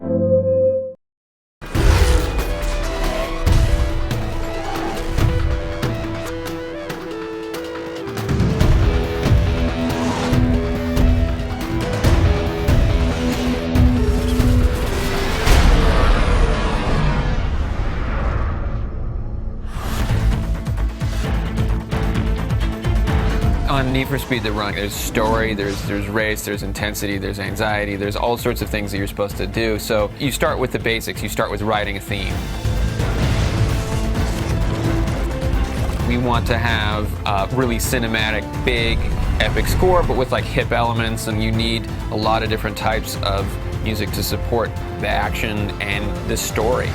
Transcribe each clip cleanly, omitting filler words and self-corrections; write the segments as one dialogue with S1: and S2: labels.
S1: On Need for Speed The Run, there's story, there's race, there's intensity, there's anxiety, there's all sorts of things that you're supposed to do. So you start with the basics, you start with writing a theme. We want to have a really cinematic, big, epic score, but with like hip elements, and you need a lot of different types of music to support the action and the story.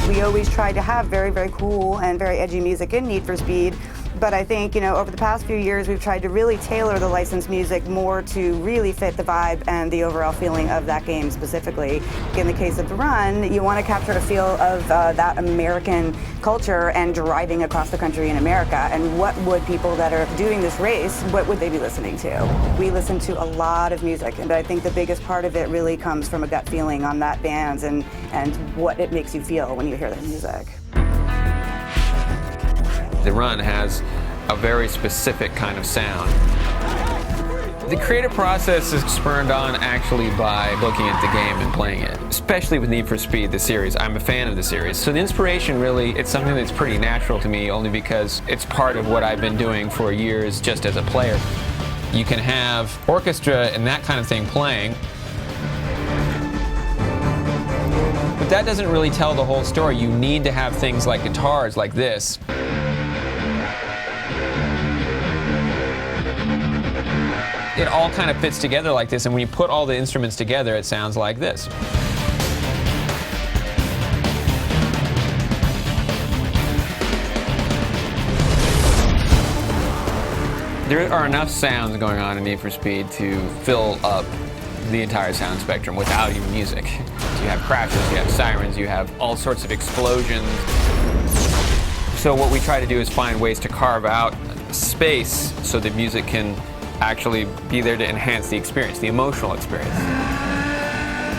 S2: We always try to have very, very cool and very edgy music in Need for Speed, but I think, over the past few years we've tried to really tailor the licensed music more to really fit the vibe and the overall feeling of that game specifically. In the case of The Run, you want to capture a feel of that American culture and driving across the country in America, and what would people that are doing this race, what would they be listening to? We listen to a lot of music, and I think the biggest part of it really comes from a gut feeling on that band and what it makes you feel when you hear their music.
S1: The Run has a very specific kind of sound. The creative process is spurred on actually by looking at the game and playing it, especially with Need for Speed, the series. I'm a fan of the series. So the inspiration really, it's something that's pretty natural to me only because it's part of what I've been doing for years just as a player. You can have orchestra and that kind of thing playing, but that doesn't really tell the whole story. You need to have things like guitars like this. It all kind of fits together like this, and when you put all the instruments together, it sounds like this. There are enough sounds going on in Need for Speed to fill up the entire sound spectrum without even music. So you have crashes, you have sirens, you have all sorts of explosions. So what we try to do is find ways to carve out space so the music can actually be there to enhance the experience, the emotional experience.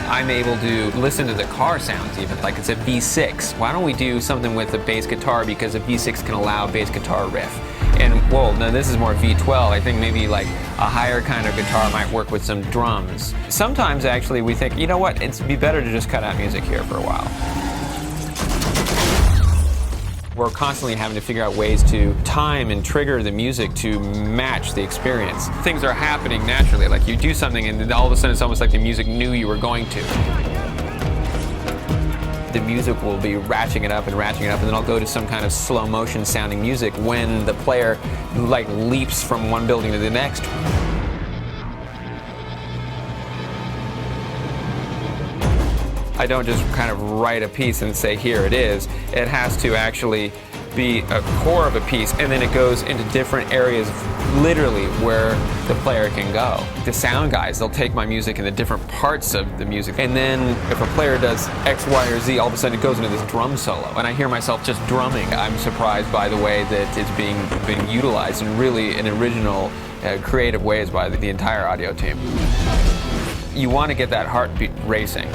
S1: I'm able to listen to the car sounds even, like it's a V6. Why don't we do something with a bass guitar, because a V6 can allow a bass guitar riff. And whoa, no, this is more V12. I think maybe like a higher kind of guitar might work with some drums. Sometimes actually we think, you know what, it'd be better to just cut out music here for a while. We're constantly having to figure out ways to time and trigger the music to match the experience. Things are happening naturally, like you do something and then all of a sudden it's almost like the music knew you were going to. The music will be ratcheting it up, and then I'll go to some kind of slow motion sounding music when the player like leaps from one building to the next. I don't just kind of write a piece and say, here it is. It has to actually be a core of a piece, and then it goes into different areas, literally, where the player can go. The sound guys, they'll take my music in the different parts of the music, and then if a player does X, Y, or Z, all of a sudden it goes into this drum solo, and I hear myself just drumming. I'm surprised by the way that it's being utilized in really in original, creative ways by the entire audio team. You want to get that heartbeat racing.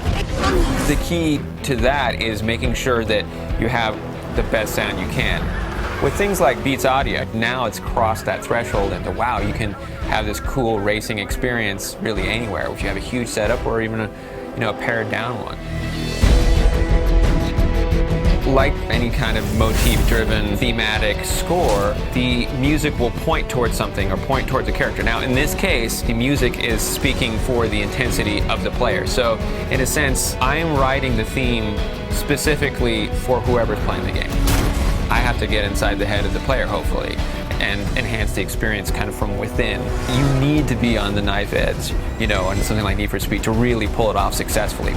S1: The key to that is making sure that you have the best sound you can. With things like Beats Audio, now it's crossed that threshold into, wow, you can have this cool racing experience really anywhere, if you have a huge setup or even a pared down one. Like any kind of motif-driven thematic score, the music will point towards something or point towards a character. Now, in this case, the music is speaking for the intensity of the player. So, in a sense, I am writing the theme specifically for whoever's playing the game. I have to get inside the head of the player, hopefully, and enhance the experience kind of from within. You need to be on the knife edge, on something like Need for Speed to really pull it off successfully.